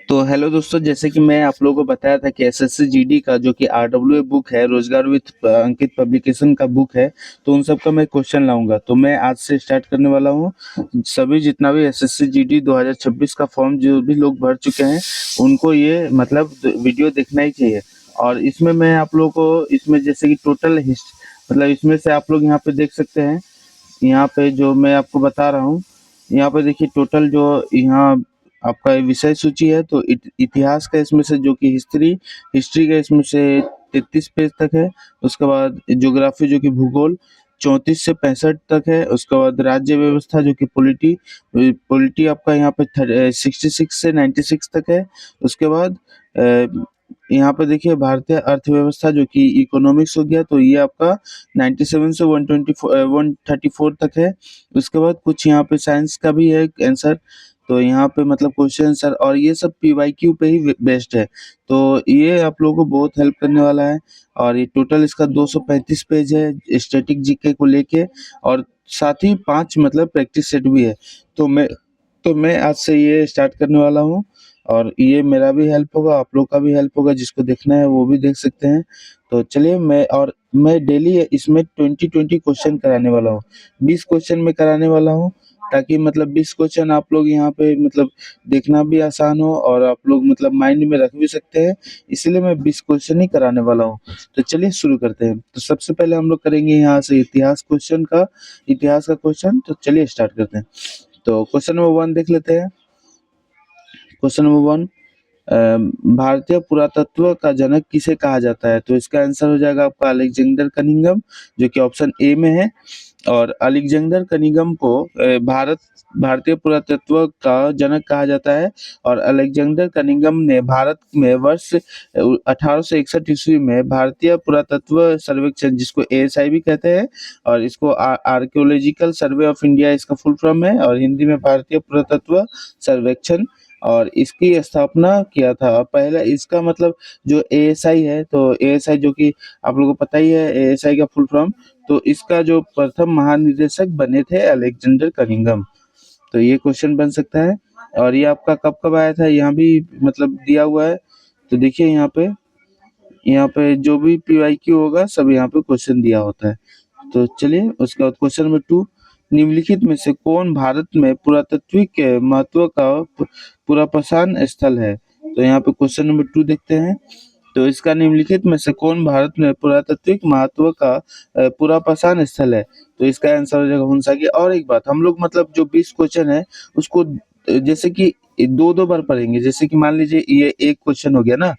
तो हेलो दोस्तों, जैसे कि मैं आप लोगों को बताया था कि एसएससी जीडी का जो कि आरडब्ल्यूए बुक है, रोजगार विथ अंकित पब्लिकेशन का बुक है, तो उन सब का मैं क्वेश्चन लाऊंगा। तो मैं आज से स्टार्ट करने वाला हूँ। सभी जितना भी एसएससी जीडी 2026 का फॉर्म जो भी लोग भर चुके हैं, उनको ये मतलब वीडियो देखना ही चाहिए। और इसमें मैं आप लोगों को इसमें जैसे कि टोटल हिस्ट मतलब इसमें से आप लोग यहाँ पे देख सकते हैं। यहाँ पे जो मैं आपको बता रहा हूँ, यहाँ पे देखिए टोटल जो यहाँ आपका ये विषय सूची है, तो इतिहास का इसमें से जो कि हिस्ट्री हिस्ट्री का इसमें से 33 पेज तक है। उसके बाद ज्योग्राफी जो कि भूगोल 34 से 65 तक है। उसके बाद राज्य व्यवस्था जो कि पॉलिटी पॉलिटी आपका यहाँ पे 66 से 96 तक है। उसके बाद यहाँ पे देखिए भारतीय अर्थव्यवस्था जो कि इकोनॉमिक्स हो गया, तो ये आपका 97 से 134 तक है। उसके बाद कुछ यहाँ पे साइंस का भी है आंसर। तो यहाँ पे मतलब क्वेश्चन आंसर और ये सब पीवाईक्यू पे ही बेस्ड है। तो ये आप लोगों को बहुत हेल्प करने वाला है। और ये टोटल इसका 235 पेज है स्टैटिक जीके को लेके। और साथ ही 5 मतलब प्रैक्टिस सेट भी है। तो मैं आज से ये स्टार्ट करने वाला हूँ। और ये मेरा भी हेल्प होगा, आप लोग का भी हेल्प होगा, जिसको देखना है वो भी देख सकते हैं। तो चलिए मैं डेली इसमें 20-20 क्वेश्चन कराने वाला हूँ। 20 क्वेश्चन में कराने वाला हूँ, ताकि मतलब 20 क्वेश्चन आप लोग यहाँ पे मतलब देखना भी आसान हो और आप लोग मतलब माइंड में रख भी सकते हैं। इसलिए मैं 20 क्वेश्चन ही कराने वाला हूँ। तो चलिए शुरू करते हैं। तो सबसे पहले हम लोग करेंगे यहाँ से इतिहास का क्वेश्चन। तो चलिए स्टार्ट करते हैं। तो क्वेश्चन नंबर 1 देख लेते हैं। क्वेश्चन नंबर 1, भारतीय पुरातत्व का जनक किसे कहा जाता है? तो इसका आंसर हो जाएगा आपका अलेक्जेंडर कनिंघम, जो कि ऑप्शन ए में है। और अलेक्जेंडर कनिंघम को भारतीय पुरातत्व का जनक कहा जाता है। और अलेक्जेंडर कनिंघम ने भारत में वर्ष 1861 ईस्वी में भारतीय पुरातत्व सर्वेक्षण, जिसको एएसआई भी कहते हैं, और इसको आर्कियोलॉजिकल सर्वे ऑफ इंडिया इसका फुल फॉर्म है, और हिंदी में भारतीय पुरातत्व सर्वेक्षण, और इसकी स्थापना किया था। पहला इसका मतलब जो एएसआई है, तो एएसआई जो कि आप लोगों को पता ही है एएसआई का फुल फॉर्म। तो इसका जो प्रथम महानिदेशक बने थे अलेक्जेंडर कनिंघम। तो ये क्वेश्चन बन सकता है। और ये आपका कब कब आया था, यहाँ भी मतलब दिया हुआ है। तो देखिए यहाँ पे जो भी पीवाईक्यू होगा सब यहाँ पे क्वेश्चन दिया होता है। तो चलिए उसके बाद क्वेश्चन नंबर 2, निम्नलिखित में से कौन भारत में पुरातात्विक महत्व का पुनर्पसान स्थल है? तो यहाँ पे क्वेश्चन नंबर 2 देखते हैं। तो इसका निम्नलिखित में से कौन भारत में पुरातात्विक महत्व का पुनर्पसान स्थल है? तो इसका आंसर हो जाएगा हुंसागी। और एक बात, हम लोग मतलब जो 20 क्वेश्चन है उसको जैसे कि दो दो बार पढ़ेंगे। जैसे कि मान लीजिए ये एक क्वेश्चन हो गया ना,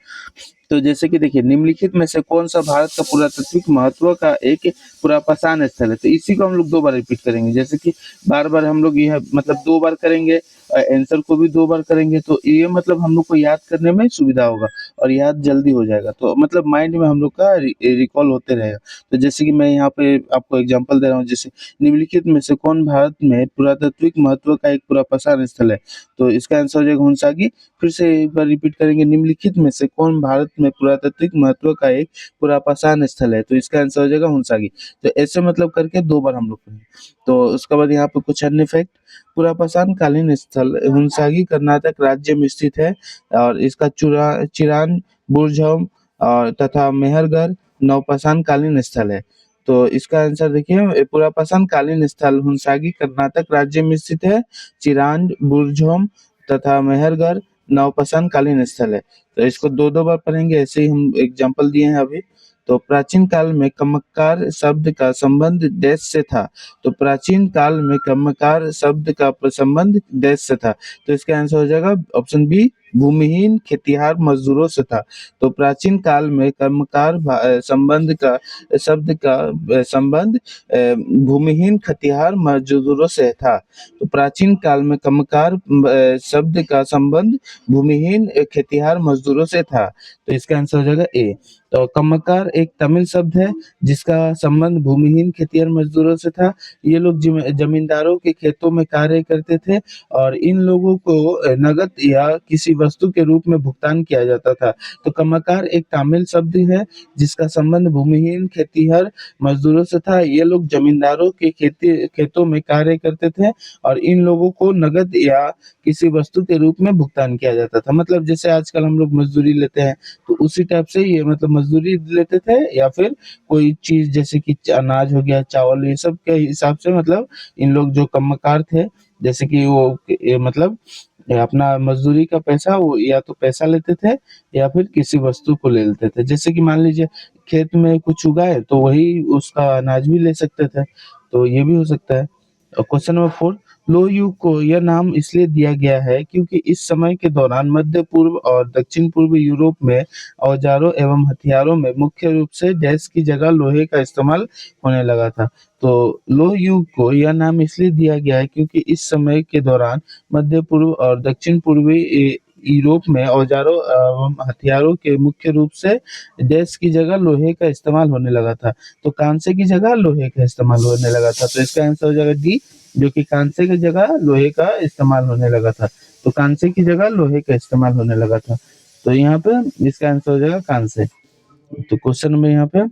तो जैसे कि देखिए निम्नलिखित में से कौन सा भारत का पुरातात्विक महत्व का एक पुनर्पसान स्थल है? तो इसी को हम लोग 2 बार रिपीट करेंगे। जैसे कि बार-बार हम लोग यह मतलब 2 बार करेंगे, आंसर को भी 2 बार करेंगे, तो ये मतलब हम लोग को याद करने में सुविधा होगा और याद जल्दी हो जाएगा। तो मतलब माइंड में हम लोग का रिकॉल होते रहेगा। तो जैसे कि मैं यहाँ पे आपको एग्जांपल दे रहा हूँ, जैसे निम्नलिखित में से कौन भारत में पुरातात्विक महत्व का एक पुनर्पसान स्थल है? तो इसका आंसर हो जाएगा हुंसागी। फिर से एक बार रिपीट करेंगे, निम्नलिखित में से कौन भारत में पुरातात्विक महत्व का एक पुनर्पसान स्थल है? तो इसका आंसर हो जाएगा हुंसागी। तो ऐसे मतलब करके 2 बार हम लोग करेंगे। तो उसके बाद यहाँ पे कुछ अन्य फैक्ट, पुनर्पसान कालीन स्थल हुंसागी कर्नाटक राज्य में स्थित है। और इसका चिरान, बुरझौम और तथा मेहरगढ़ नवपाषाण कालीन स्थल है। तो इसका आंसर देखिए, पुनर्पसान कालीन स्थल हुंसागी कर्नाटक राज्य में स्थित है। चिरांद, बुरझौम तथा मेहरगढ़ नवपाषाण कालीन स्थल है। तो इसको 2-2 बार पढ़ेंगे, ऐसे ही हम एग्जांपल दिए हैं अभी। तो प्राचीन काल में कमक्कार शब्द का संबंध डैश से था? तो प्राचीन काल में कमकार शब्द का संबंध डैश से था? तो इसका आंसर हो जाएगा ऑप्शन बी, भूमिहीन खेतिहर मजदूरों से था। तो प्राचीन काल में कर्मकार संबंध का शब्द का संबंध भूमिहीन खेतिहर मजदूरों से था। तो प्राचीन काल में कमकार शब्द का संबंध भूमिहीन खेतिहर मजदूरों से था। तो इसका आंसर हो जाएगा ए। तो कमकार एक तमिल शब्द है जिसका संबंध भूमिहीन खेतिहर मजदूरों से था। ये लोग जमींदारों के खेतों में कार्य करते थे और इन लोगों को नगद या किसी वस्तु के रूप में भुगतान किया जाता था। तो कम्मकार एक तमिल शब्द है जिसका संबंध भूमिहीन खेतिहर मजदूरों से था। ये लोग जमींदारों के खेतों में कार्य करते थे और इन लोगों को नकद या किसी वस्तु के रूप में भुगतान किया जाता था। मतलब जैसे आजकल हम लोग मज़दूरी लेते हैं, तो उसी टाइप से ये मतलब मज़दूरी लेते थे या फिर कोई चीज़ जैसे कि अनाज हो गया, चावल, ये सब के हिसाब से मतलब इन लोग जो कम्मकार थे, जैसे कि वो मतलब अपना मज़दूरी का पैसा वो या तो पैसा लेते थे या फिर किसी वस्तु को ले लेते थे। जैसे कि मान लीजिए खेत में कुछ उगाए तो वही उसका अनाज भी ले सकते थे, तो ये भी हो सकता है। क्वेश्चन नंबर 4, लोह युग को यह नाम इसलिए दिया गया है क्योंकि इस समय के दौरान मध्य पूर्व और दक्षिण पूर्व यूरोप में औजारों एवं हथियारों में मुख्य रूप से डैश की जगह लोहे का इस्तेमाल होने लगा था। तो लोह युग को यह नाम इसलिए दिया गया है क्योंकि इस समय के दौरान मध्य पूर्व और दक्षिण पूर्वी यूरोप में औजारों एवं हथियारों के मुख्य रूप से डैश की जगह लोहे का इस्तेमाल होने लगा था। तो कांसे की जगह लोहे का इस्तेमाल होने लगा था। तो इसका आंसर हो जाएगा डी, जो कि कांसे की जगह लोहे का इस्तेमाल होने लगा था। तो कांसे की जगह लोहे का इस्तेमाल होने लगा था। तो यहाँ पे इसका आंसर हो जाएगा कांसे। तो क्वेश्चन नंबर यहाँ पे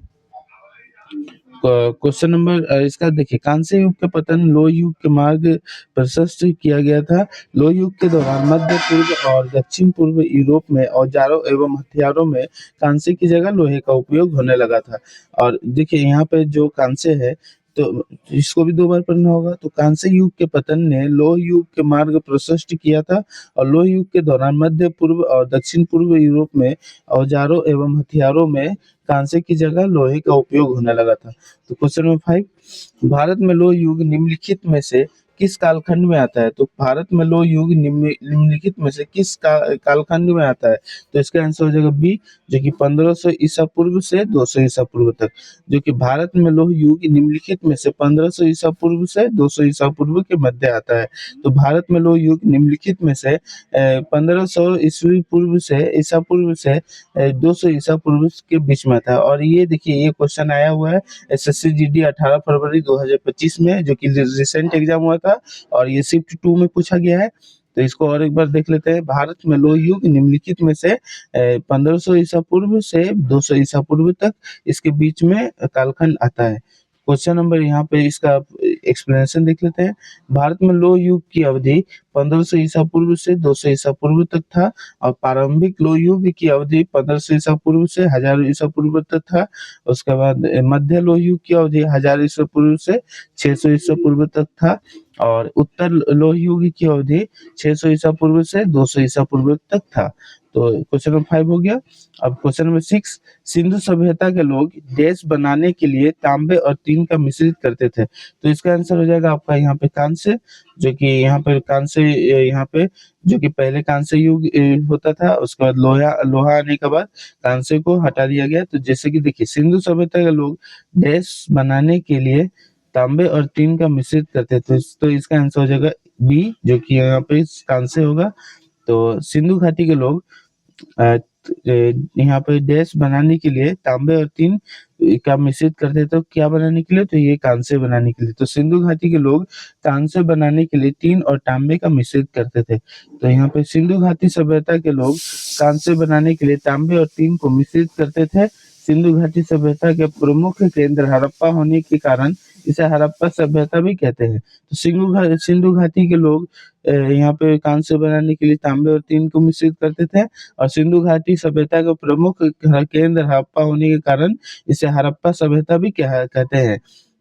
क्वेश्चन नंबर इसका देखिए, कांस्य युग का पतन लोह युग के मार्ग प्रशस्त किया गया था। लोह युग के दौरान मध्य पूर्व और दक्षिण पूर्व यूरोप में औजारों एवं हथियारों में कांसे की जगह लोहे का उपयोग होने लगा था। और देखिए यहाँ पे जो कांसे है, तो इसको भी 2 बार पढ़ना होगा। तो कांस्य युग के पतन ने लोह युग के मार्ग प्रशस्त किया था और लोह युग के दौरान मध्य पूर्व और दक्षिण पूर्व यूरोप में औजारों एवं हथियारों में कांसे की जगह लोहे का उपयोग होने लगा था। तो क्वेश्चन नंबर 5, भारत में लोह युग निम्नलिखित में से किस कालखंड में आता है? तो भारत में लोह युग निम्नलिखित में से किस कालखंड में आता है? तो इसका आंसर हो जाएगा बी, जो कि 1500 ईसा पूर्व से 200 ईसा पूर्व तक। जो कि भारत में लोह युग निम्नलिखित में से 1500 ईसा पूर्व से 200 ईसा पूर्व के मध्य आता है। तो भारत में लोह युग निम्नलिखित में से 1500 ईस्वी पूर्व से ईसा पूर्व से 200 ईसा पूर्व के बीच में था। और ये देखिए ये क्वेश्चन आया हुआ है एसएससी जीडी 18 फरवरी 2025 में, जो कि रिसेंट एग्जाम हुआ था और ये शिफ्ट 2 में पूछा गया है। तो इसको और एक बार देख लेते हैं। भारत में लोह युग निम्नलिखित में से 1500 ईसा पूर्व से 200 ईसा पूर्व तक इसके बीच में कालखंड आता है। क्वेश्चन नंबर यहाँ पे इसका एक्सप्लेनेशन देख लेते हैं। भारत में लोह युग की अवधि 1500 ईसा पूर्व से 200 ईसा पूर्व तक था और प्रारंभिक लोह युग की अवधि 1500 ईसा पूर्व से 1000 ईसा पूर्व तक था। उसके बाद मध्य लोह युग की अवधि 1000 ईसा पूर्व से 600 ईसा पूर्व तक था और उत्तर लोह युग की अवधि 600 ईसा पूर्व से 200 ईसा पूर्व तक था। तो क्वेश्चन नंबर 5 हो गया। अब क्वेश्चन नंबर 6, सिंधु सभ्यता के लोग देश बनाने के लिए तांबे और टीन का मिश्रित करते थे। तो इसका आंसर हो जाएगा आपका यहाँ पे कांस्य, जो कि यहाँ पे कांस्य यहाँ पे जो कि पहले कांस्य युग होता था, उसके बाद लोहा लोहा आने के बाद कांस्य को हटा दिया गया। तो जैसे कि देखिए सिंधु सभ्यता के लोग देश बनाने के लिए तांबे और टीन का मिश्रित करते थे। तो इसका आंसर हो जाएगा बी, जो कि यहाँ पे कांस्य होगा। तो सिंधु घाटी के लोग अ, यहाँ पे डैश बनाने के लिए तांबे और टीन का मिश्रित करते थे। तो क्या बनाने के लिए? तो ये कांस्य बनाने के लिए। तो सिंधु घाटी के लोग कांस्य बनाने के लिए टीन और तांबे का मिश्रित करते थे। तो यहाँ पे सिंधु घाटी सभ्यता के लोग कांस्य बनाने के लिए तांबे और टीन को मिश्रित करते थे। सिंधु घाटी सभ्यता के प्रमुख केंद्र हड़प्पा होने के कारण इसे हड़प्पा सभ्यता भी कहते हैं। तो सिंधु घाटी के लोग यहाँ पे कांस्य बनाने के लिए तांबे और टीन को मिश्रित करते थे और सिंधु घाटी सभ्यता का प्रमुख केंद्र हड़प्पा होने के कारण इसे हड़प्पा सभ्यता भी कहते हैं।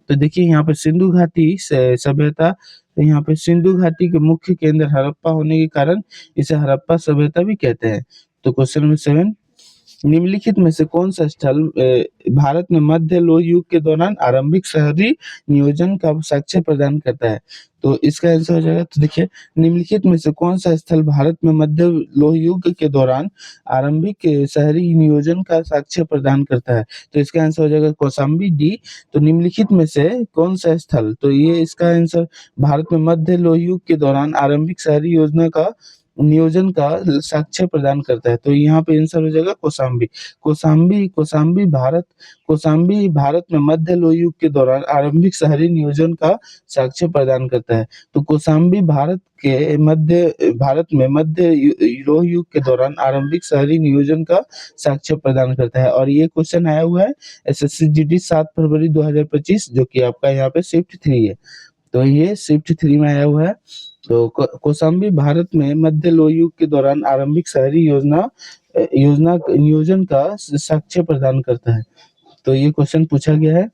तो देखिए यहाँ पे सिंधु घाटी सभ्यता, तो यहाँ पे सिंधु घाटी के मुख्य केंद्र हड़प्पा होने के कारण इसे हड़प्पा सभ्यता भी कहते हैं। तो क्वेश्चन नंबर 7, निम्नलिखित में से कौन सा स्थल भारत में मध्य लोह युग के दौरान आरंभिक शहरी नियोजन का साक्ष्य प्रदान करता है? तो इसका आंसर हो जाएगा, तो देखिए निम्नलिखित में से कौन सा स्थल भारत में मध्य लोह युग के दौरान आरंभिक शहरी नियोजन का साक्ष्य प्रदान करता है? तो इसका आंसर हो जाएगा कौशाम्बी डी। तो निम्नलिखित में से कौन सा स्थल, तो ये इसका आंसर भारत में मध्य लोह युग के दौरान आरंभिक शहरी योजना का नियोजन का साक्ष्य प्रदान करता है। तो यहाँ पे आंसर हो जाएगा कौशाम्बी। कौशाम्बी कौशाम्बी भारत कौशाम्बी भारत में मध्य लोह युग के दौरान आरंभिक शहरी नियोजन का साक्ष्य प्रदान करता है। तो कौशाम्बी भारत में मध्य लोह युग के दौरान आरंभिक शहरी नियोजन का साक्ष्य प्रदान करता है। और ये क्वेश्चन आया हुआ है एसएससी जीडी 7 फरवरी 2025, जो कि आपका यहाँ पे शिफ्ट 3 है। तो ये शिफ्ट 3 में आया हुआ है। तो कौशाम्बी भारत में मध्य लोह युग के दौरान आरंभिक शहरी योजना नियोजन का साक्ष्य प्रदान करता है। तो ये क्वेश्चन पूछा गया है।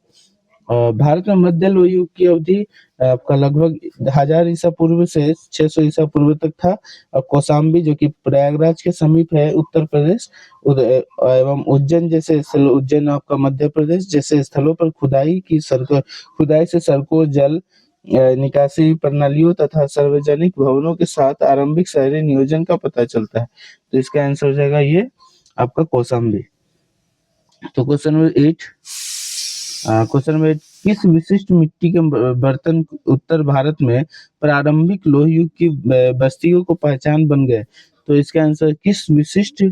भारत में मध्य लोह युग की अवधि आपका लगभग 1000 ईसा पूर्व से 600 ईसा पूर्व तक था। और कौशाम्बी जो कि प्रयागराज के समीप है उत्तर प्रदेश एवं उज्जैन जैसे उज्जैन आपका मध्य प्रदेश जैसे स्थलों पर खुदाई से सड़कों, जल निकासी प्रणालियों तथा सार्वजनिक भवनों के साथ आरंभिक शहरी नियोजन का पता चलता है। तो इसका आंसर हो जाएगा ये आपका कौशाम्बी। तो क्वेश्चन नंबर 8 क्वेश्चन नंबर 8 किस विशिष्ट मिट्टी के बर्तन उत्तर भारत में प्रारंभिक लोह युग की बस्तियों को पहचान बन गए? तो इसका आंसर किस विशिष्ट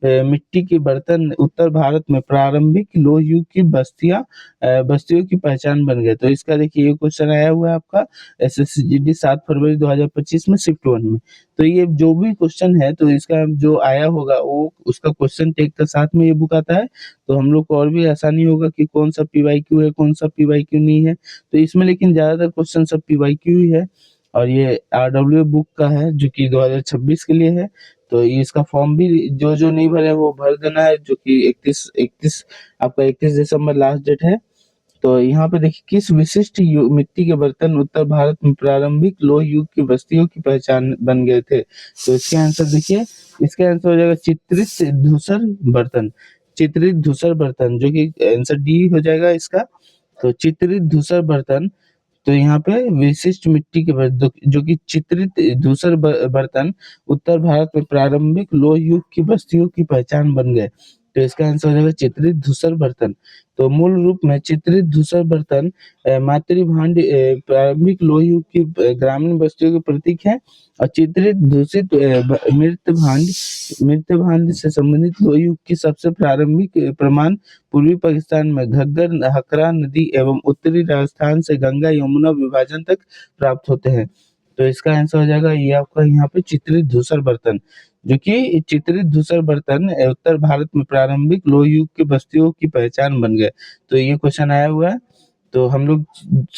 मिट्टी के बर्तन उत्तर भारत में प्रारंभिक लोह युग की बस्तियों की पहचान बन गए? तो इसका देखिए ये क्वेश्चन आया हुआ है आपका एसएससी जीडी 7 फरवरी 2025 में शिफ्ट 1 में। तो ये जो भी क्वेश्चन है तो इसका जो आया होगा वो उसका क्वेश्चन टेक के साथ में ये बुक आता है। तो हम लोग को और भी आसानी होगा कि कौन सा पीवाईक्यू है, कौन सा पीवाईक्यू नहीं है। तो इसमें लेकिन ज़्यादातर क्वेश्चन सब पीवाईक्यू ही है। और ये आरडब्ल्यू बुक का है जो कि 2026 के लिए है। तो ये इसका फॉर्म भी जो नहीं भरे वो भर देना है, जो कि 31 दिसंबर लास्ट डेट है। तो यहाँ पे देखिए किस विशिष्ट मिट्टी के बर्तन उत्तर भारत में प्रारंभिक लोह युग की बस्तियों की पहचान बन गए थे? तो इसके आंसर देखिए, इसका आंसर हो जाएगा चित्रित धूसर बर्तन। चित्रित धूसर बर्तन जो कि आंसर डी हो जाएगा इसका। तो चित्रित धूसर बर्तन, तो यहाँ पे विशिष्ट मिट्टी के जो कि चित्रित धूसर बर्तन उत्तर भारत में प्रारंभिक लोह युग की बस्तियों की पहचान बन गए। तो इसका आंसर हो जाएगा चित्रित धूसर बर्तन। तो मूल रूप में चित्रित धूसर बर्तन मातृभांड प्रारंभिक लोह युग की ग्रामीण बस्तियों के प्रतीक है। और चित्रित दूषित मृत भांड से संबंधित लोह युग की सबसे प्रारंभिक प्रमाण पूर्वी पाकिस्तान में घग्गर हकरा नदी एवं उत्तरी राजस्थान से गंगा यमुना विभाजन तक प्राप्त होते हैं। तो इसका आंसर हो जाएगा ये आपका यहाँ पे चित्रित धूसर बर्तन, जो कि चित्रित धूसर बर्तन उत्तर भारत में प्रारंभिक लोह युग की बस्तियों की पहचान बन गए। तो ये क्वेश्चन आया हुआ है। तो हम लोग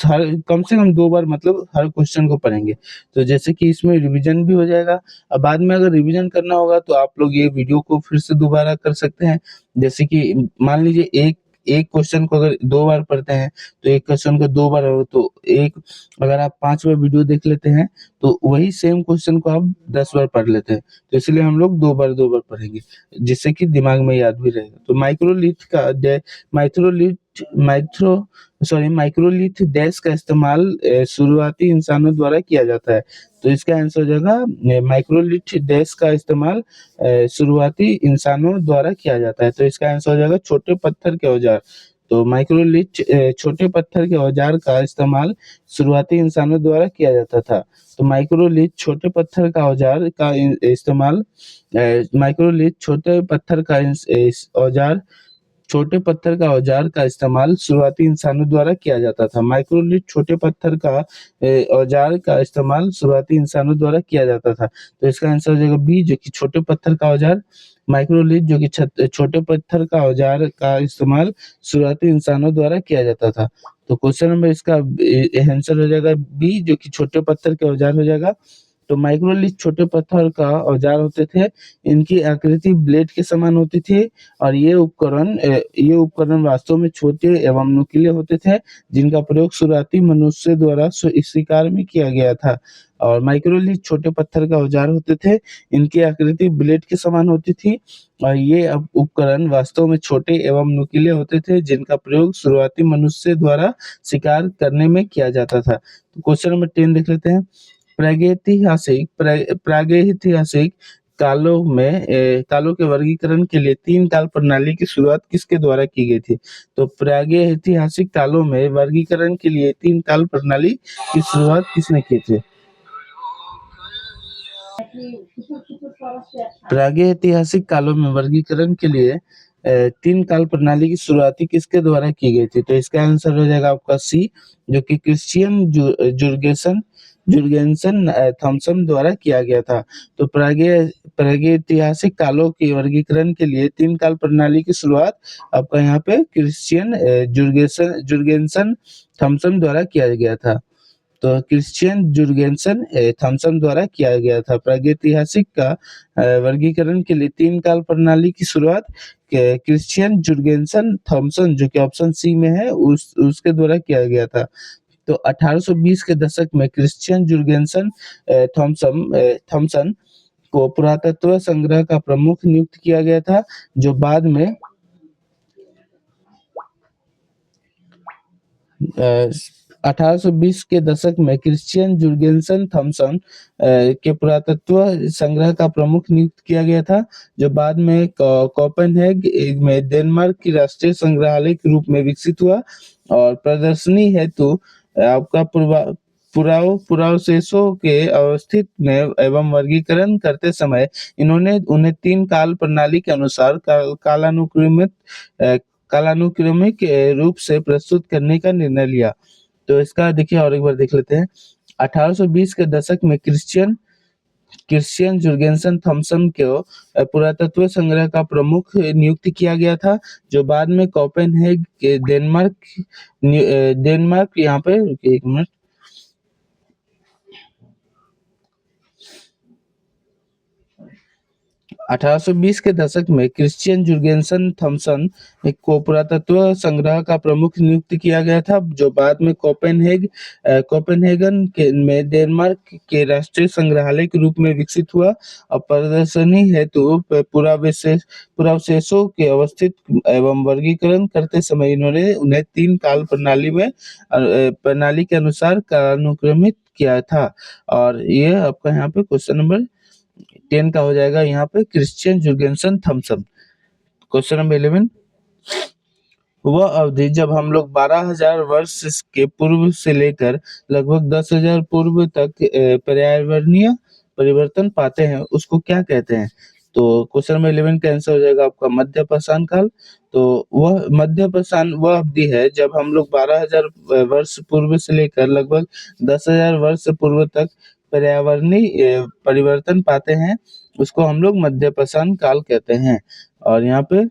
हर कम से कम 2 बार मतलब हर क्वेश्चन को पढ़ेंगे। तो जैसे कि इसमें रिवीजन भी हो जाएगा। अब बाद में अगर रिवीजन करना होगा तो आप लोग ये वीडियो को फिर से दोबारा कर सकते हैं। जैसे कि मान लीजिए एक एक क्वेश्चन को अगर 2 बार पढ़ते हैं तो एक क्वेश्चन को 2 बार हो तो एक अगर आप 5 बार वीडियो देख लेते हैं तो वही सेम क्वेश्चन को आप 10 बार पढ़ लेते हैं। तो इसलिए हम लोग 2 बार पढ़ेंगे, जिससे कि दिमाग में याद भी रहेगा। तो माइक्रोलिथ डैश का इस्तेमाल शुरुआती इंसानों द्वारा किया जाता है। तो इसका आंसर हो जाएगा माइक्रोलिथ डैश का इस्तेमाल शुरुआती इंसानों द्वारा किया जाता है। तो इसका आंसर हो जाएगा छोटे पत्थर के औजार। तो माइक्रोलिथ छोटे पत्थर के औजार का इस्तेमाल शुरुआती इंसानों द्वारा किया जाता था। तो माइक्रोलिथ छोटे पत्थर का औजार का इस्तेमाल माइक्रोलिथ छोटे पत्थर का औजार का इस्तेमाल शुरुआती इंसानों द्वारा किया जाता था। माइक्रोलिथ छोटे पत्थर का औजार का इस्तेमाल शुरुआती इंसानों द्वारा किया जाता था। तो इसका आंसर हो जाएगा बी, जो कि छोटे पत्थर का औजार। माइक्रोलिथ जो कि छोटे पत्थर का औजार का इस्तेमाल शुरुआती इंसानों द्वारा किया जाता था। तो क्वेश्चन नंबर इसका आंसर हो जाएगा बी, जो कि छोटे पत्थर के औजार हो जाएगा। तो माइक्रोलिथ छोटे पत्थर का औजार होते थे। इनकी आकृति ब्लेड के समान होती थी। और ये उपकरण वास्तव में छोटे एवं नुकीले होते थे, जिनका प्रयोग शुरुआती मनुष्य द्वारा शिकार में किया गया था। और माइक्रोलिथ छोटे पत्थर का औजार होते थे। इनकी आकृति ब्लेड के समान होती थी। और ये उपकरण वास्तव में छोटे एवं नुकीले होते थे, जिनका प्रयोग शुरुआती मनुष्य द्वारा शिकार करने में किया जाता था। तो क्वेश्चन नंबर 10 देख लेते हैं। प्रागैतिहासिक कालों के वर्गीकरण के लिए 3 काल प्रणाली की शुरुआत किसके द्वारा की गई थी? तो प्रागैतिहासिक कालों में वर्गीकरण के लिए 3 काल प्रणाली की शुरुआत किसने की थी? प्रागैतिहासिक कालों में वर्गीकरण के लिए 3 काल प्रणाली की शुरुआती किसके द्वारा की गई थी? तो इसका आंसर हो जाएगा आपका सी, जो कि क्रिश्चियन जुर्गेन्सन थॉमसन द्वारा किया गया था। तो प्रागैतिहासिक कालों के वर्गीकरण के लिए 3 काल प्रणाली की शुरुआत आपका यहाँ पे क्रिश्चियन जुर्गेन्सन थॉमसन द्वारा किया गया था। तो क्रिश्चियन जुर्गेन्सन थॉमसन द्वारा किया गया था। प्रागैतिहासिक का वर्गीकरण के लिए 3 काल प्रणाली की शुरुआत क्रिश्चियन जुर्गेन्सन थॉमसन, जो कि ऑप्शन सी में है, उसके द्वारा किया गया था। तो 1820 के दशक में क्रिश्चियन जुर्गेन्सन थॉमसन को पुरातत्व संग्रह का प्रमुख नियुक्त किया गया था, जो बाद में 1820 के दशक में क्रिश्चियन जुर्गेन्सन थॉमसन के पुरातत्व संग्रह का प्रमुख नियुक्त किया गया था, जो बाद में कोपेनहेग में डेनमार्क की राष्ट्रीय संग्रहालय के रूप में विकसित हुआ। और प्रदर्शनी हेतु आपका पुरावशेषों के अवस्थित में एवं वर्गीकरण करते समय इन्होंने उन्हें 3 काल प्रणाली के अनुसार कालानुक्रमिक रूप से प्रस्तुत करने का निर्णय लिया। तो इसका देखिए और एक बार देख लेते हैं। 1820 के दशक में क्रिश्चियन जुर्गेन्सन थॉमसन को पुरातत्व संग्रह का प्रमुख नियुक्त किया गया था, जो बाद में कोपेनहेग के डेनमार्क यहाँ पे रुकिए एक मिनट। 1820 के दशक में क्रिश्चियन जुर्गेन्सन थॉमसन को पुरातत्व संग्रह का प्रमुख नियुक्त किया गया था, जो बाद में कोपेनहेगन में डेनमार्क के राष्ट्रीय संग्रहालय के रूप में विकसित हुआ। और प्रदर्शनी हेतु पुरावशेषों के अवस्थित एवं वर्गीकरण करते समय इन्होंने उन्हें 3 काल प्रणाली के अनुसार कालानुक्रमित किया था। और ये आपका यहाँ पे क्वेश्चन नंबर 10 का हो जाएगा यहाँ पे क्रिश्चियन जुर्गेन्सन थॉमसन। क्वेश्चन नंबर 11, वह अवधि जब हम लोग 12,000 वर्ष के पूर्व से लेकर लगभग 10,000 पूर्व तक पर्यावरणीय परिवर्तन पाते हैं, उसको क्या कहते हैं? तो क्वेश्चन नंबर 11 का आंसर हो जाएगा आपका मध्यपाषाण काल। तो वह मध्यपाषाण वह अवधि है जब हम लोग 12,000 वर्ष पूर्व से लेकर लगभग 10,000 वर्ष पूर्व तक पर्यावरणीय परिवर्तन पाते हैं, उसको हम लोग मध्यपाषाण काल कहते हैं। और यहाँ पे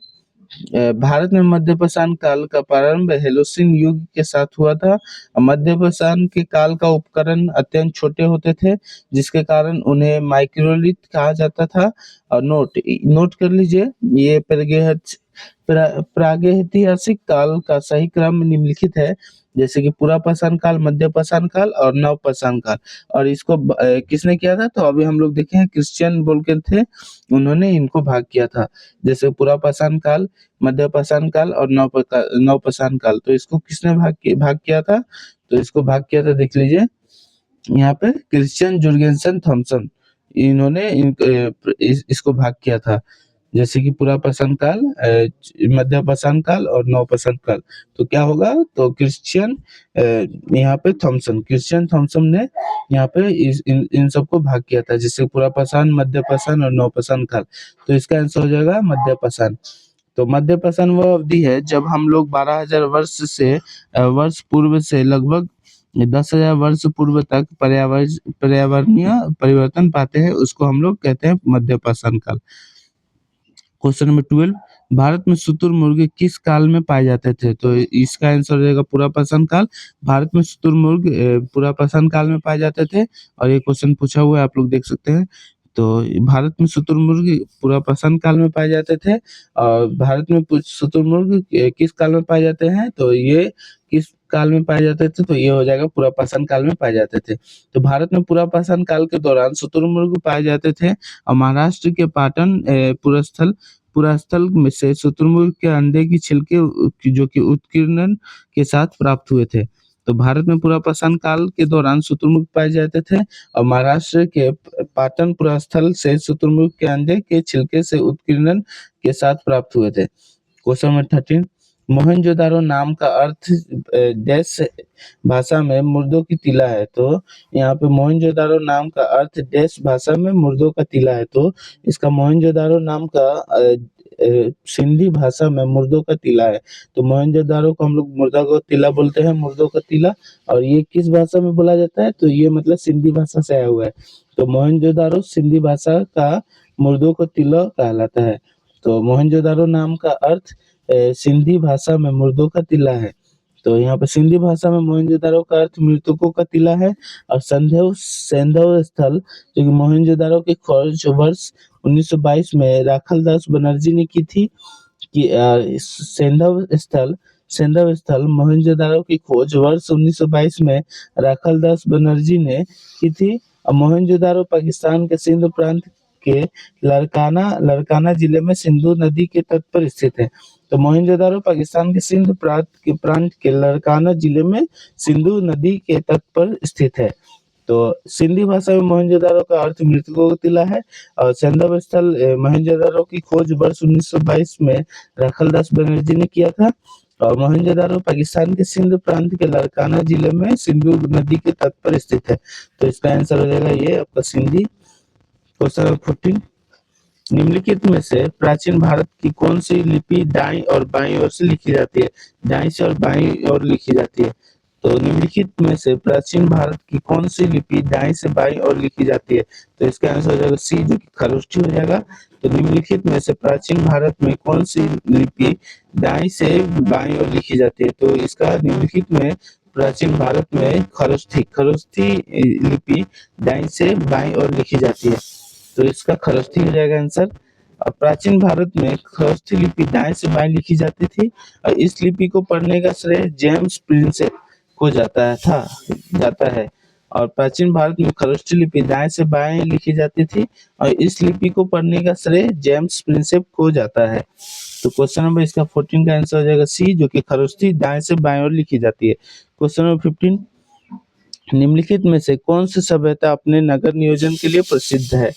भारत में मध्यपाषाण काल का प्रारंभ हेलोसिन युग के साथ हुआ था। मध्यपाषाण के काल का उपकरण अत्यंत छोटे होते थे, जिसके कारण उन्हें माइक्रोलिथ कहा जाता था। और नोट कर लीजिए, ये प्रागैतिहासिक काल का सही क्रम निम्नलिखित है, जैसे कि पुरापाषाण काल, मध्यपाषाण काल और नवपाषाण काल। और इसको किसने किया था? तो अभी हम लोग देखे हैं क्रिश्चियन बोल के थे, उन्होंने इनको भाग किया था, जैसे पुरापाषाण काल, मध्यपाषाण काल और नवपाषाण काल। तो इसको किसने भाग किया था? तो इसको भाग किया था, देख लीजिए यहाँ पे क्रिश्चियन जुर्गेन्सन थॉमसन, इन्होंने इसको भाग किया था, जैसे कि पुरापाषाण काल, मध्यपाषाण काल और नवपाषाण काल। तो क्या होगा? तो यहाँ पे क्रिश्चियन थॉमसन ने यहाँ पे इन सबको भाग किया था, जैसे पुरापाषाण, मध्यपाषाण और नवपाषाण काल। तो इसका आंसर हो जाएगा मध्यपाषाण। तो मध्यपाषाण वह अवधि है जब हम लोग 12,000 वर्ष पूर्व से लगभग 10,000 वर्ष पूर्व तक पर्यावरणीय परिवर्तन पाते हैं, उसको हम लोग कहते हैं मध्यपाषाण काल। क्वेश्चन नंबर 12, भारत में शुतुरमुर्ग किस काल में पाए जाते थे? तो इसका आंसर हो जाएगा पुरापाषाण काल। भारत में शुतुरमुर्ग पुरापाषाण काल में पाए जाते थे। और ये क्वेश्चन पूछा हुआ है, आप लोग देख सकते हैं। तो भारत में शुतुरमुर्ग पुरापाषाण काल में पाए जाते थे। और भारत में शुतुरमुर्ग किस काल में पाए जाते हैं? तो ये किस काल में पाए जाते थे? तो ये हो जाएगा पुरापाषाण काल में पाए जाते थे। तो भारत में पुरापाषाण काल के दौरान शुतुरमुर्ग पाए जाते थे। और महाराष्ट्र के पाटन पुरास्थल में से शुतुरमुर्ग के अंडे की छिलके जो कि उत्कीर्णन के साथ प्राप्त हुए थे। तो भारत में पुरापाषाण काल के दौरान शुतुरमुर्ग पाए जाते थे, और महाराष्ट्र के पाटन पुरास्थल से शुतुरमुर्ग के अंडे के छिलके से उत्कीर्णन के साथ प्राप्त हुए थे। क्वेश्चन नंबर 13, मोहनजोदारो नाम का अर्थ डैश भाषा में मुर्दों की टीला है। तो यहाँ पे मोहनजोदारो नाम का अर्थ डैश भाषा में मुर्दों का टीला है। तो इसका मोहनजोदारो नाम का सिंधी भाषा में मुर्दों का टीला है। तो मोहनजोदारो को हम लोग मुर्दा को टीला बोलते हैं, मुर्दों का टीला। और ये किस भाषा में बोला जाता है? तो ये मतलब सिंधी भाषा से आया हुआ है। तो मोहनजोदारो सिंधी भाषा का मुर्दों का टीला कहलाता है। तो मोहनजोदारो नाम का अर्थ सिंधी भाषा में मुर्दों का टीला है। तो यहाँ पे सिंधी भाषा में मोहनजोदारो का अर्थ मृतकों का टीला है। और सैंधव सैंधव स्थल जो कि मोहनजोदारो की खोज वर्ष 1922 में राखालदास बनर्जी ने की थी कि सैंधव स्थल मोहनजोदारो की खोज वर्ष 1922 में राखालदास बनर्जी ने की थी। और मोहनजोदारो पाकिस्तान के सिंध प्रांत के लड़काना जिले में सिंधु नदी के तट पर स्थित है। तो मोहनजोदारो पाकिस्तान के सिंध प्रांत के लड़काना जिले में सिंधु नदी के तट पर स्थित है। तो सिंधी भाषा में मोहनजोदारो का अर्थ मृतकों का टीला है। और सैंधव स्थल मोहनजोदारो की खोज वर्ष 1922 में राखालदास बनर्जी ने किया था। और मोहनजोदारो पाकिस्तान के सिंध प्रांत के लड़काना जिले में सिंधु नदी के तट पर स्थित है। तो इसका आंसर हो जाएगा ये आपका सिंधी। क्वेश्चन नंबर 14, निम्नलिखित में से प्राचीन भारत की कौन सी लिपि दाईं और बाईं ओर से लिखी जाती है? दाईं से और बाईं ओर लिखी जाती है। तो निम्नलिखित में से प्राचीन भारत की कौन सी लिपि दाईं से बाईं ओर लिखी जाती है? तो इसका आंसर हो जाएगा सी, जो कि खरोष्ठी हो जाएगा। तो निम्नलिखित में से प्राचीन भारत में कौन सी लिपि दाईं से बाईं ओर लिखी जाती है? तो इसका निम्नलिखित में प्राचीन भारत में खरोष्ठी लिपि दाईं से बाईं ओर लिखी जाती है। तो इसका खरोष्ठी हो जाएगा आंसर। और प्राचीन भारत में खरोष्ठी लिपि दाएं से बाएं लिखी जाती थी। और इस लिपि को पढ़ने का श्रेय जेम्स प्रिंसेप को जाता है। और प्राचीन भारत में खरोष्ठी लिपि दाएं से बाएं लिखी जाती थी। और इस लिपि को पढ़ने का श्रेय जेम्स प्रिंसेप को जाता है। तो क्वेश्चन नंबर इसका 14 का आंसर हो जाएगा सी, जो कि खरोष्ठी दाएं से बाएं ओर लिखी जाती है। क्वेश्चन नंबर 15, निम्नलिखित में से कौन सी सभ्यता अपने नगर नियोजन के लिए प्रसिद्ध है?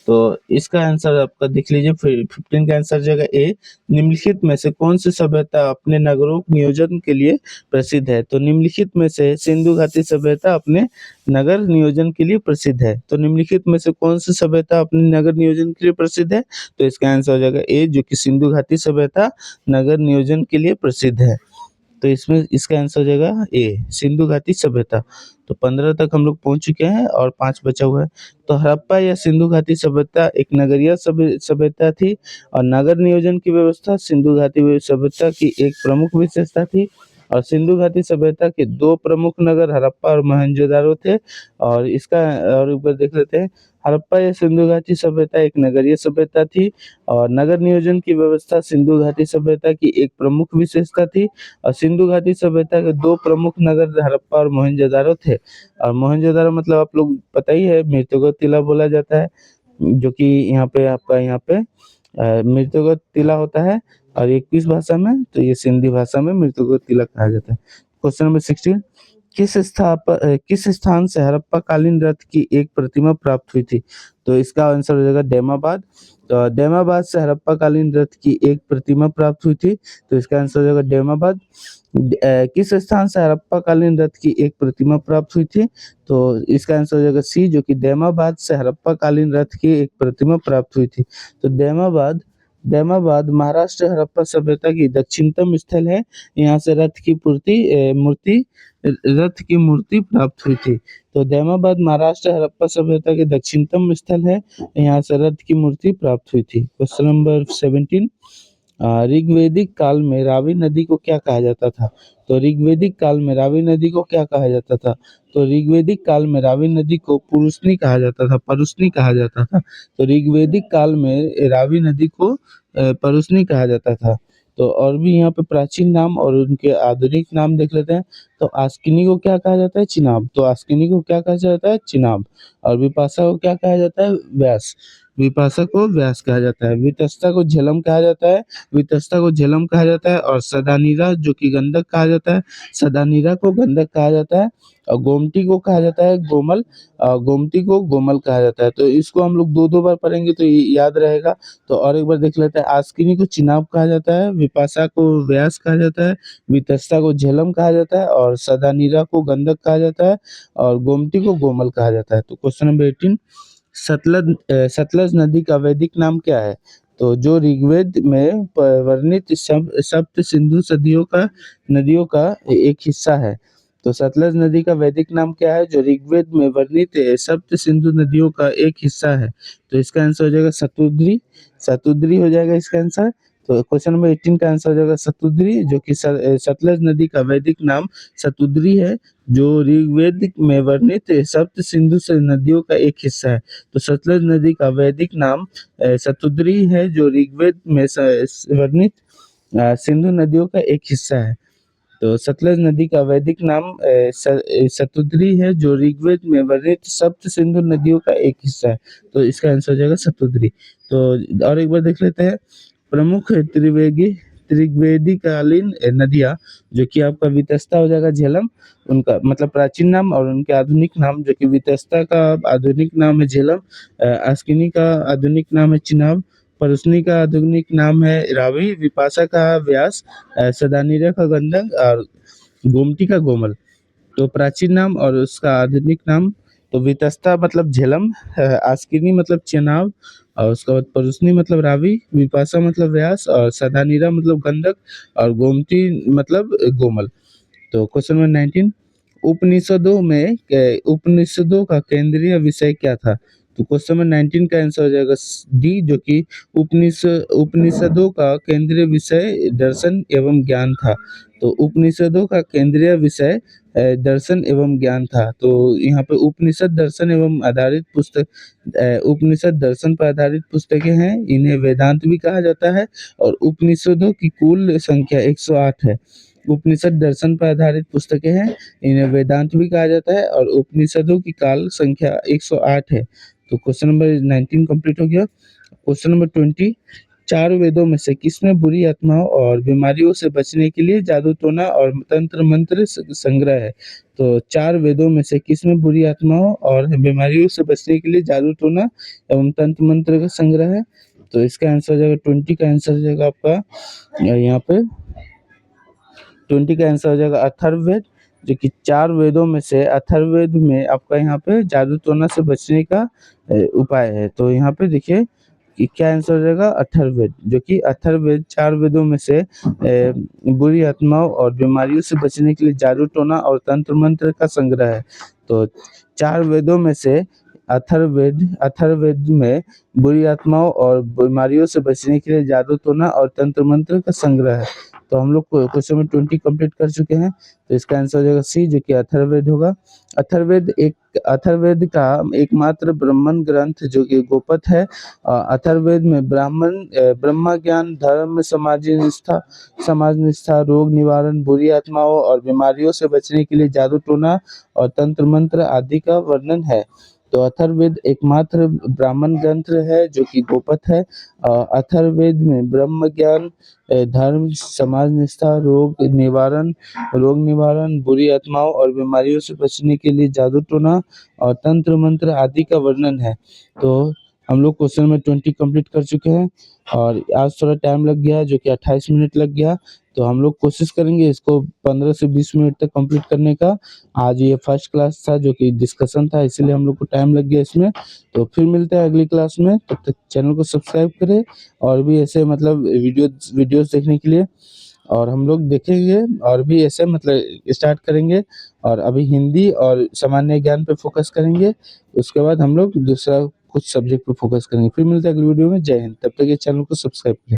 तो इसका आंसर आपका देख लीजिए। 15 का आंसर जगह ए, निम्नलिखित में से कौन सी सभ्यता अपने नगरों नियोजन के लिए प्रसिद्ध है? तो निम्नलिखित में से सिंधु घाटी सभ्यता अपने नगर नियोजन के लिए प्रसिद्ध है। तो निम्नलिखित में से कौन सी सभ्यता अपने नगर नियोजन के लिए प्रसिद्ध है? तो इसका आंसर हो जाएगा ए, जो कि सिंधु घाटी सभ्यता नगर नियोजन के लिए प्रसिद्ध है। तो इसमें इसका आंसर हो जाएगा ए, सिंधु घाटी सभ्यता। तो 15 तक हम लोग पहुंच चुके हैं और 5 बचा हुआ है। तो हड़प्पा या सिंधु घाटी सभ्यता एक नगरीय सभ्यता थी। और नगर नियोजन की व्यवस्था सिंधु घाटी सभ्यता की एक प्रमुख विशेषता थी। और सिंधु घाटी सभ्यता के 2 प्रमुख नगर हड़प्पा और मोहनजोदारो थे। और इसका और ऊपर देख लेते हैं। हड़प्पा या सिंधु घाटी सभ्यता एक नगरीय सभ्यता थी। और नगर नियोजन की व्यवस्था सिंधु घाटी सभ्यता की एक प्रमुख विशेषता थी। और सिंधु घाटी सभ्यता के 2 प्रमुख नगर हड़प्पा और मोहनजोदारो थे। और मोहनजोदारो मतलब आप लोग पता ही है, मृतकों का टीला बोला जाता है, जो कि यहाँ पे आपका मृतकों का टीला होता है। और ये किस भाषा में? तो ये सिंधी भाषा में मृतकों का टीला कहा जाता है। क्वेश्चन नंबर 16, किस स्थान से हड़प्पा कालीन रथ की एक प्रतिमा प्राप्त हुई थी? तो इसका आंसर हो जाएगा डेमाबाद। तो डेमाबाद से हड़प्पा कालीन रथ की एक प्रतिमा प्राप्त हुई थी। तो इसका आंसर हो जाएगा डेमाबाद। किस स्थान से हड़प्पा कालीन रथ की एक प्रतिमा प्राप्त हुई थी? तो इसका आंसर हो जाएगा सी, जो कि डेमाबाद से हड़प्पा कालीन रथ की एक प्रतिमा प्राप्त हुई थी। तो डेमाबाद महाराष्ट्र हड़प्पा सभ्यता की दक्षिणतम स्थल है। यहाँ से रथ की मूर्ति प्राप्त हुई थी। तो डेमाबाद महाराष्ट्र हड़प्पा सभ्यता के दक्षिणतम स्थल है। यहाँ से रथ की मूर्ति प्राप्त हुई थी। क्वेश्चन नंबर 17, ऋग्वैदिक काल में रावी नदी को क्या कहा जाता था? तो ऋग्वैदिक काल में रावी नदी को क्या कहा जाता था? तो ऋग्वैदिक काल में रावी नदी को परुस्नी कहा जाता था। तो ऋग्वैदिक काल में रावी नदी को परुस्नी कहा जाता था। तो और भी यहाँ पे प्राचीन नाम और उनके आधुनिक नाम देख लेते हैं। तो आस्किनी को क्या कहा जाता है? चिनाब। तो आस्किनी को क्या कहा जाता है? चिनाब। और विपाशा को क्या कहा जाता है? व्यास। विपाशा को व्यास कहा जाता है, वितस्ता को झेलम कहा जाता है, वितस्ता को झेलम कहा जाता है, और सदानीरा जो कि गंधक कहा जाता है, सदानीरा को गंधक कहा जाता है, और गोमती को कहा जाता है गोमल, गोमती को गोमल कहा जाता है। तो इसको हम लोग 2-2 बार पढ़ेंगे तो ये याद रहेगा। तो और एक बार देख लेते हैं, आस्किनी को चिनाब कहा जाता है, विपाशा को व्यास कहा जाता है, वितस्ता को झेलम कहा जाता है, और सदानीरा को गंधक कहा जाता है, और गोमती को गोमल कहा जाता है। तो क्वेश्चन नंबर 18, सतलज नदी का वैदिक नाम क्या है? तो जो ऋग्वेद में वर्णित सप्त सिंधु नदियों का एक हिस्सा है। तो सतलज नदी का वैदिक नाम क्या है? जो ऋग्वेद में वर्णित सप्त सिंधु नदियों का एक हिस्सा है। तो इसका आंसर हो जाएगा शतुद्री, शतुद्री हो जाएगा इसका आंसर। तो क्वेश्चन नंबर 18 का आंसर हो जाएगा शतुद्री, जो कि सतलज नदी का वैदिक नाम शतुद्री है, जो ऋग्वेद में वर्णित सप्त सिंधु से नदियों का एक हिस्सा है। तो सतलज नदी का वैदिक नाम शतुद्री है, जो ऋग्वेद में वर्णित सिंधु नदियों का एक हिस्सा है। तो सतलज नदी का वैदिक नाम शतुद्री है, जो ऋग्वेद में वर्णित सप्त सिंधु नदियों का एक हिस्सा है। तो इसका आंसर हो जाएगा शतुद्री। तो और एक बार देख लेते हैं, प्रमुख त्रिवेदी कालीन नदियाँ, जो कि आपका वितस्ता हो जाएगा झेलम, उनका मतलब प्राचीन नाम, और उनके आधुनिक नाम, जो कि वितस्ता का आधुनिक नाम है झेलम, आस्किनी का आधुनिक नाम है चिनाब, परुस्नी का आधुनिक नाम है रावी, विपाशा का व्यास, सदानीरा का गंधक, और गोमती का गोमल। तो प्राचीन नाम और उसका आधुनिक नाम, तो वितस्ता मतलब झेलम, आस्किनी मतलब चेनाब, और उसके बाद परुस्नी मतलब रावी, विपाशा मतलब व्यास, और सदानीरा मतलब गंधक, और गोमती मतलब गोमल। तो क्वेश्चन नंबर 19, उपनिषदों का केंद्रीय विषय क्या था? तो क्वेश्चन नंबर 19 का आंसर हो जाएगा डी, जो कि उपनिषदों का केंद्रीय विषय दर्शन एवं ज्ञान था। तो उपनिषदों का केंद्रीय विषय दर्शन एवं ज्ञान था। तो यहाँ पे उपनिषद दर्शन एवं आधारित पुस्तक, उपनिषद दर्शन पर आधारित पुस्तकें हैं, इन्हें वेदांत भी कहा जाता है, और उपनिषदों की कुल संख्या 108 है। उपनिषद दर्शन पर आधारित पुस्तकें हैं, इन्हें वेदांत भी कहा जाता है, और उपनिषदों की काल संख्या 108 है। तो क्वेश्चन नंबर 19 कंप्लीट हो गया। क्वेश्चन नंबर 20, चार वेदों में से किसमें बुरी आत्माओं और बीमारियों से बचने के लिए जादू टोना और तंत्र मंत्र संग्रह है? तो चार वेदों में से किसमें बुरी आत्माओं और बीमारियों से बचने के लिए जादू टोना एवं तंत्र मंत्र का संग्रह है? तो इसका आंसर हो जाएगा 20 का आंसर हो जाएगा आपका यहाँ पे 20 का आंसर हो जाएगा अथर्ववेद, जो कि चार वेदों में से अथर्ववेद में आपका यहाँ पे जादू टोना से बचने का उपाय है। तो यहाँ पे देखिए कि क्या आंसर हो जाएगा अथर्ववेद, जो कि अथर्ववेद चार वेदों में से बुरी आत्माओं और बीमारियों से बचने के लिए जादू टोना और तंत्र मंत्र का संग्रह है। तो चार वेदों में से अथर्ववेद में बुरी आत्माओं और बीमारियों से बचने के लिए जादू टोना और तंत्र मंत्र का संग्रह है। तो हम लोग क्वेश्चन नंबर 20 कंप्लीट कर चुके हैं। तो इसका आंसर हो जाएगा सी, जो कि अथर्ववेद होगा। अथर्ववेद का एकमात्र ब्राह्मण ग्रंथ जो कि गोपद है। अथर्ववेद में ब्रह्म ज्ञान, धर्म, समाज निष्ठा, रोग निवारण, बुरी आत्माओं और बीमारियों से बचने के लिए जादू टोना और तंत्र मंत्र आदि का वर्णन है। तो अथर्ववेद एकमात्र ब्राह्मण ग्रंथ है जो कि गोपद है। अथर्ववेद में ब्रह्म ज्ञान, धर्म, समाज निष्ठा, रोग निवारण, बुरी आत्माओं और बीमारियों से बचने के लिए जादू टोना और तंत्र मंत्र आदि का वर्णन है। तो हम लोग क्वेश्चन नंबर 20 कंप्लीट कर चुके हैं, और आज थोड़ा टाइम लग गया जो कि 28 मिनट लग गया। तो हम लोग कोशिश करेंगे इसको 15 से 20 मिनट तक कंप्लीट करने का। आज ये फर्स्ट क्लास था जो कि डिस्कशन था, इसीलिए हम लोग को टाइम लग गया इसमें। तो फिर मिलते हैं अगली क्लास में, तब तक चैनल को सब्सक्राइब करें, और भी ऐसे मतलब वीडियोस देखने के लिए। और हम लोग देखेंगे और भी ऐसे मतलब स्टार्ट करेंगे, और अभी हिंदी और सामान्य ज्ञान पे फोकस करेंगे। उसके बाद हम लोग दूसरा कुछ सब्जेक्ट पे फोकस करेंगे। फिर मिलते हैं अगली वीडियो में। जय हिंद। तब तक ये चैनल को सब्सक्राइब करें।